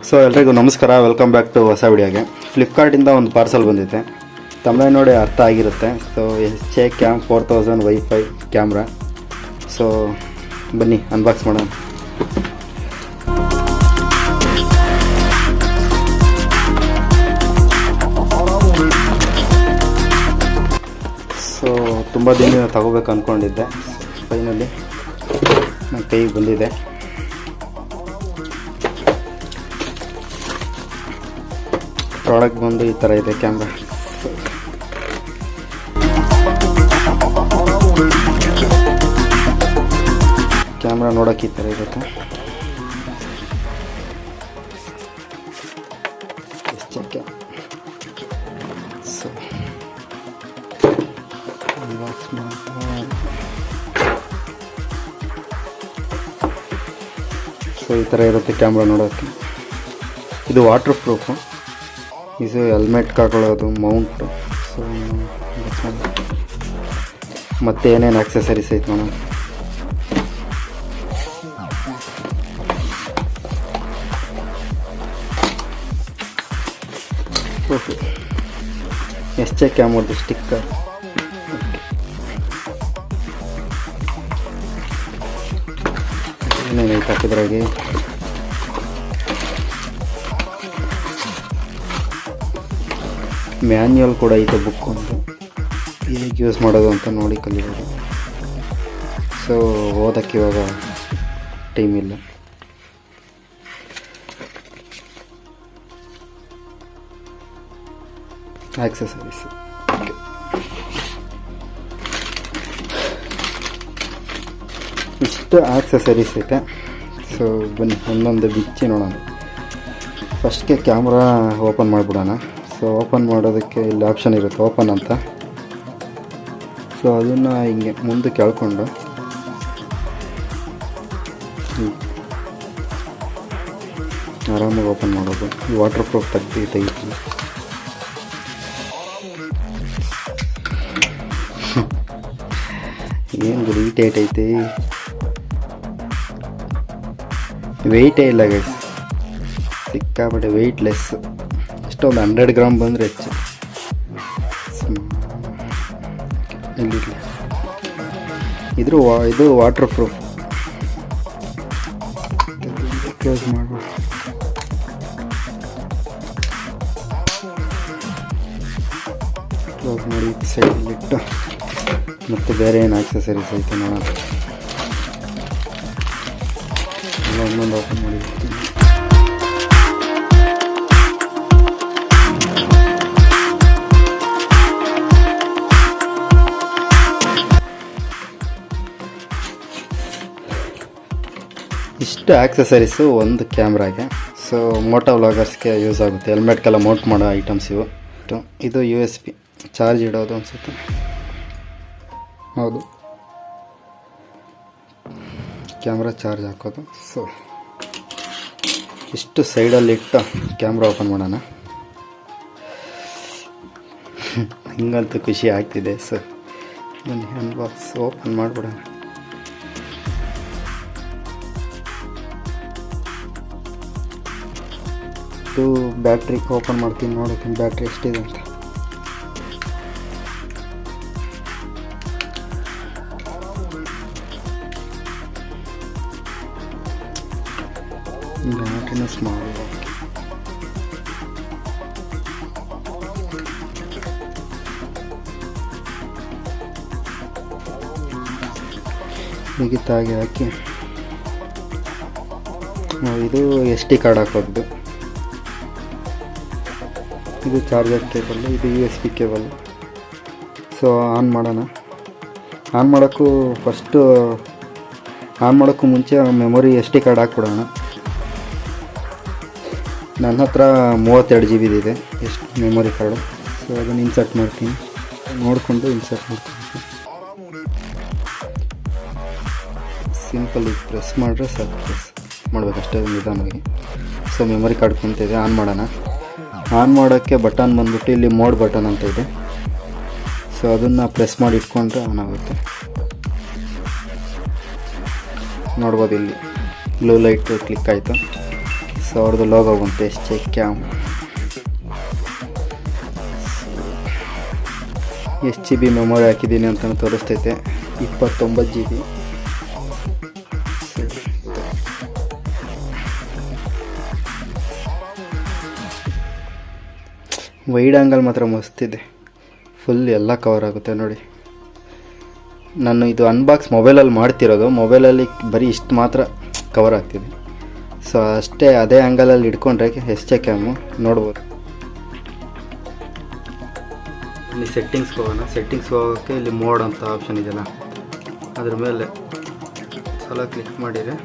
So ಎಲ್ರಿಗೂ ನಮಸ್ಕಾರ, welcome back to ಹೊಸ ವಿಡಿಯೋಗೆ. ಫ್ಲಿಪ್ಕಾರ್ಟಿಂದ ಒಂದು ಪಾರ್ಸಲ್ ಬಂದಿದೆ, ತಮಿಳು ನೋಡಿ ಅರ್ಥ ಆಗಿರುತ್ತೆ. So SJ Cam4000 wifi camera. So ಬನ್ನಿ ಅನ್ಬಾಕ್ಸ್ ಮಾಡೋಣ. ಸೊ ತುಂಬ ದಿನ ತಗೋಬೇಕು ಅಂದ್ಕೊಂಡಿದ್ದೆ, ಫೈನಲಿ ನನ್ನ ಕೈಗೆ ಬಂದಿದೆ. ಪ್ರಾಡಕ್ಟ್ ಬಂದು ಈ ಥರ ಇದೆ ಕ್ಯಾಮ್ರಾ. ಕ್ಯಾಮ್ರಾ ನೋಡೋಕೆ ಈ ಥರ ಇರುತ್ತೆ. ಸೊ ಈ ಥರ ಇರುತ್ತೆ ಕ್ಯಾಮ್ರಾ ನೋಡೋಕ್ಕೆ. ಇದು ವಾಟರ್ ಪ್ರೂಫು. ಇದು ಹೆಲ್ಮೆಟ್ಗೆ ಹಾಕೊಳ್ಳೋದು ಮೌಂಟು. ಸೊ ಮತ್ತೆ ಏನೇನು ಆಕ್ಸೆಸರೀಸ್ ಐತೆ ನೋಡೋಣ. ಓಕೆ, SJ ಕ್ಯಾಮ್ರದ್ದು ಸ್ಟಿಕ್ಕರ್. ಏನೇನೈತೆ ಹಾಕಿದ್ರಾಗೆ. ಮ್ಯಾನ್ಯುವಲ್ ಕೂಡ ಐತೆ, ಬುಕ್ ಒಂದು ಹೇಗೆ ಯೂಸ್ ಮಾಡೋದು ಅಂತ ನೋಡಿ ಕಲಿಯೋದು. ಸೊ ಓದಕ್ಕೆ ಇವಾಗ ಟೈಮ್ ಇಲ್ಲ. ಆಕ್ಸೆಸರೀಸ್ ಇಷ್ಟು ಆಕ್ಸೆಸರೀಸ್ ಐತೆ. ಸೊ ಬನ್ನಿ ಒಂದೊಂದು ಬಿಚ್ಚಿ ನೋಡೋಣ. ಫಸ್ಟ್ಗೆ ಕ್ಯಾಮ್ರಾ ಓಪನ್ ಮಾಡಿಬಿಡೋಣ. ಸೊ ಓಪನ್ ಮಾಡೋದಕ್ಕೆ ಇಲ್ಲಿ ಆಪ್ಷನ್ ಇರುತ್ತೆ, ಓಪನ್ ಅಂತ. ಸೊ ಅದನ್ನು ಹಿಂಗೆ ಮುಂದಕ್ಕೆ ಎಳ್ಕೊಂಡು ಆರಾಮಾಗಿ ಓಪನ್ ಮಾಡೋದು. ಈ ವಾಟರ್ ಪ್ರೂಫ್ ತೆಗಿತೀನಿ. ಏನು ಗುಡಿ ಟೈಟ್ ಐತೆ, ವೆಯ್ಟೇ ಇಲ್ಲ ಗೈಸ್, ಸಿಕ್ಕಾಪಟ್ಟೆ ವೆಯ್ಟ್ಲೆಸ್. ಒಂದು 100 ಗ್ರಾಮ್ ಬಂದರೆ ಹೆಚ್ಚು. ಇಲ್ಲಿರಲಿ, ಇದು ವಾಟರ್ ಪ್ರೂಫ್. ಕ್ಲೋಸ್ ಮಾಡ್ಬೋದು. ಕ್ಲೋಸ್ ಮಾಡಿ ಸೈಡಲ್ಲಿಟ್ಟು ಮತ್ತು ಬೇರೆ ಏನು ಆಕ್ಸೆಸರೀಸ್ ಐತೆ ನೋಡೋಣ. ಒಂದೊಂದು ಓಪನ್ ಮಾಡಿರ್ತೀನಿ. ಇಷ್ಟು ಆಕ್ಸೆಸರೀಸು ಒಂದು ಕ್ಯಾಮ್ರಾಗೆ. ಸೊ ಮೋಟೋ ವ್ಲಾಗರ್ಸ್ಗೆ ಯೂಸ್ ಆಗುತ್ತೆ, ಹೆಲ್ಮೆಟ್ಗೆಲ್ಲ ಮೌಂಟ್ ಮಾಡೋ ಐಟಮ್ಸ್ ಇವು. ಇದು USB ಚಾರ್ಜ್ ಇಡೋದು ಅನಿಸುತ್ತೆ. ಹೌದು, ಕ್ಯಾಮ್ರಾ ಚಾರ್ಜ್ ಹಾಕೋದು. ಸೊ ಇಷ್ಟು ಸೈಡಲ್ಲಿಟ್ಟು ಕ್ಯಾಮ್ರಾ ಓಪನ್ ಮಾಡೋಣ. ಹಿಂಗಂತೂ ಖುಷಿ ಆಗ್ತಿದೆ. ಸೊ ಬನ್ನಿ ಅನ್ಬಾಕ್ಸ್ ಓಪನ್ ಮಾಡಿಬಿಡೋಣ. ಇದು ಬ್ಯಾಟ್ರಿ ಓಪನ್ ಮಾಡ್ತೀನಿ, ನೋಡೋಕೆ ಬ್ಯಾಟ್ರಿ ಎಷ್ಟಿದೆ ಅಂತ. ಬ್ಯಾಟ್ರಿನ ಸ್ಮಾಲ್ ಮುಗಿತಾಗಿ ಹಾಕಿ. ಇದು SD ಕಾರ್ಡ್ ಹಾಕೋದು. ಇದು ಚಾರ್ಜರ್ ಕೇಬಲ್, ಇದು USB ಕೇಬಲ್. ಸೊ ಆನ್ ಮಾಡೋಣ. ಆನ್ ಮಾಡೋಕ್ಕೂ ಮುಂಚೆ ಮೆಮೊರಿ SD ಕಾರ್ಡ್ ಹಾಕ್ಬಿಡೋಣ. ನನ್ನ ಹತ್ರ 32 GB ಇದೆ ಎಷ್ಟು ಮೆಮೊರಿ ಕಾರ್ಡು. ಸೊ ಅದನ್ನು ಇನ್ಸರ್ಟ್ ಮಾಡ್ತೀನಿ, ನೋಡಿಕೊಂಡು ಇನ್ಸರ್ಟ್ ಮಾಡ್ತೀನಿ. ಸಿಂಪಲ್ ಪ್ರೆಸ್ ಮಾಡಿದ್ರೆ ಸಾಕು, ಪ್ರೆಸ್ ಮಾಡಬೇಕಷ್ಟೇ ನಿಧಾನವಾಗಿ. ಸೊ ಮೆಮೊರಿ ಕಾರ್ಡ್ ಕುಂತಿದೆ, ಆನ್ ಮಾಡೋಣ. ಆನ್ ಮಾಡೋಕ್ಕೆ ಬಟನ್ ಬಂದ್ಬಿಟ್ಟು ಇಲ್ಲಿ ಮೋಡ್ ಬಟನ್ ಅಂತ ಇದೆ. ಸೊ ಅದನ್ನು ಪ್ರೆಸ್ ಮಾಡಿ ಇಟ್ಕೊಂಡ್ರೆ ಆನ್ ಆಗುತ್ತೆ. ನೋಡ್ಬೋದು ಇಲ್ಲಿ ಬ್ಲೂ ಲೈಟ್ ಕ್ಲಿಕ್ ಆಯಿತು. ಸೊ ಅವ್ರದ್ದು ಲೋಗೋ ಬಂತು SJ ಕ್ಯಾಮ್. 8 GB ಮೆಮೊರಿ ಹಾಕಿದ್ದೀನಿ ಅಂತ ತೋರಿಸ್ತೈತೆ. 29 GB. ವೈಡ್ ಆ್ಯಂಗಲ್ ಮಾತ್ರ ಮಸ್ತಿದೆ, ಫುಲ್ ಎಲ್ಲ ಕವರ್ ಆಗುತ್ತೆ ನೋಡಿ. ನಾನು ಇದು ಅನ್ಬಾಕ್ಸ್ ಮೊಬೈಲಲ್ಲಿ ಮಾಡ್ತಿರೋದು, ಮೊಬೈಲಲ್ಲಿ ಬರೀ ಇಷ್ಟು ಮಾತ್ರ ಕವರ್ ಆಗ್ತಿದೆ. ಸೊ ಅಷ್ಟೇ, ಅದೇ ಆ್ಯಂಗಲಲ್ಲಿ ಇಟ್ಕೊಂಡ್ರೆ SJ ಕ್ಯಾಮು ನೋಡ್ಬೋದು. ಇಲ್ಲಿ ಸೆಟ್ಟಿಂಗ್ಸ್ಗೆ ಹೋಗೋಣ. ಸೆಟ್ಟಿಂಗ್ಸ್ಗೆ ಹೋಗೋಕ್ಕೆ ಇಲ್ಲಿ ಮೋಡ್ ಅಂತ ಆಪ್ಷನ್ ಇದೆಯಲ್ಲ, ಅದ್ರ ಮೇಲೆ ಸಲ ಕ್ಲಿಕ್ ಮಾಡಿದರೆ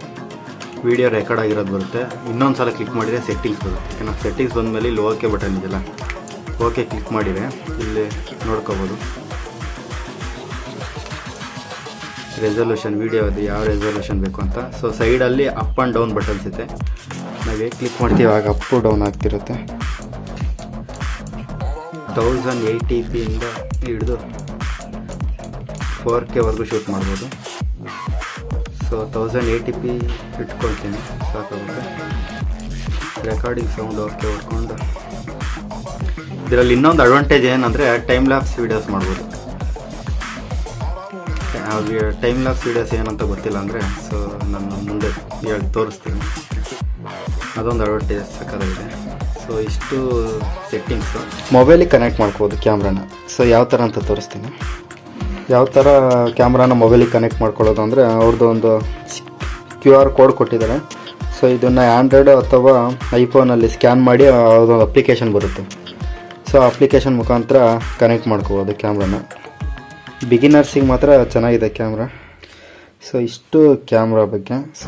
ವೀಡಿಯೋ ರೆಕಾರ್ಡ್ ಆಗಿರೋದು ಬರುತ್ತೆ. ಇನ್ನೊಂದು ಸಲ ಕ್ಲಿಕ್ ಮಾಡಿದರೆ ಸೆಟ್ಟಿಂಗ್ಸ್ ಬರುತ್ತೆ. ಓಕೆನಾ? ಸೆಟ್ಟಿಂಗ್ಸ್ ಬಂದಮೇಲೆ ಇಲ್ಲಿ ಓಕೆ ಬಟನ್ ಇದೆಯಲ್ಲ, ಓಕೆ ಕ್ಲಿಕ್ ಮಾಡಿದರೆ ಇಲ್ಲಿ ನೋಡ್ಕೋಬೋದು ರೆಸೊಲ್ಯೂಷನ್, ವೀಡಿಯೋ ಅದು ಯಾವ ರೆಸೊಲ್ಯೂಷನ್ ಬೇಕು ಅಂತ. ಸೊ ಸೈಡಲ್ಲಿ ಅಪ್ ಆ್ಯಂಡ್ ಡೌನ್ ಬಟನ್ಸ್ ಇದೆ. ನಾವು ಹೇಗೆ ಕ್ಲಿಕ್ ಮಾಡ್ತೀವಿ ಆಗ ಅಪ್ಪು ಡೌನ್ ಆಗ್ತಿರುತ್ತೆ. 1080p ಇಂದ ಹಿಡಿದು 4K ವರೆಗೂ ಶೂಟ್ ಮಾಡ್ಬೋದು. ಸೊ 1080p ಇಟ್ಕೊಳ್ತೀನಿ, ಸಾಕಾಗುತ್ತೆ. ರೆಕಾರ್ಡಿಂಗ್ ಸೌಂಡ್ ಓಕೆ ಹೊಡ್ಕೊಂಡು. ಇದರಲ್ಲಿ ಇನ್ನೊಂದು ಅಡ್ವಾಂಟೇಜ್ ಏನಂದರೆ ಟೈಮ್ ಲ್ಯಾಪ್ಸ್ ವೀಡಿಯೋಸ್ ಮಾಡ್ಬೋದು. ಟೈಮ್ ಲ್ಯಾಪ್ಸ್ ವೀಡಿಯೋಸ್ ಏನಂತ ಗೊತ್ತಿಲ್ಲ ಅಂದರೆ, ಸೊ ನಾನು ಮುಂದೆ ಹೇಳಿ ತೋರಿಸ್ತೀನಿ. ಅದೊಂದು ಅಡ್ವಾಂಟೇಜ್ ಸಕ್ಕತ್ತಾಗಿದೆ. ಸೊ ಇಷ್ಟು ಸೆಟ್ಟಿಂಗ್ಸು ಮೊಬೈಲಿಗೆ ಕನೆಕ್ಟ್ ಮಾಡ್ಕೋಬೋದು ಕ್ಯಾಮ್ರಾನ. ಸೊ ಯಾವ ಥರ ಅಂತ ತೋರಿಸ್ತೀನಿ. ಯಾವ ಥರ ಕ್ಯಾಮ್ರಾನ ಮೊಬೈಲಿಗೆ ಕನೆಕ್ಟ್ ಮಾಡ್ಕೊಳ್ಳೋದು ಅಂದರೆ, ಅವ್ರದ್ದು ಒಂದು QR ಕೋಡ್ ಕೊಟ್ಟಿದ್ದಾರೆ. ಸೊ ಇದನ್ನು ಆ್ಯಂಡ್ರಾಯ್ಡ್ ಅಥವಾ ಐಫೋನಲ್ಲಿ ಸ್ಕ್ಯಾನ್ ಮಾಡಿ ಅದೊಂದು ಅಪ್ಲಿಕೇಶನ್ ಬರುತ್ತೆ. ಸೊ ಅಪ್ಲಿಕೇಶನ್ ಮುಖಾಂತರ ಕನೆಕ್ಟ್ ಮಾಡ್ಕೋಬೋದು ಕ್ಯಾಮ್ರಾನ. ಬಿಗಿನರ್ಸಿಗೆ ಮಾತ್ರ ಚೆನ್ನಾಗಿದೆ ಕ್ಯಾಮ್ರಾ. ಸೊ ಇಷ್ಟು ಕ್ಯಾಮ್ರಾ ಬಗ್ಗೆ. ಸೊ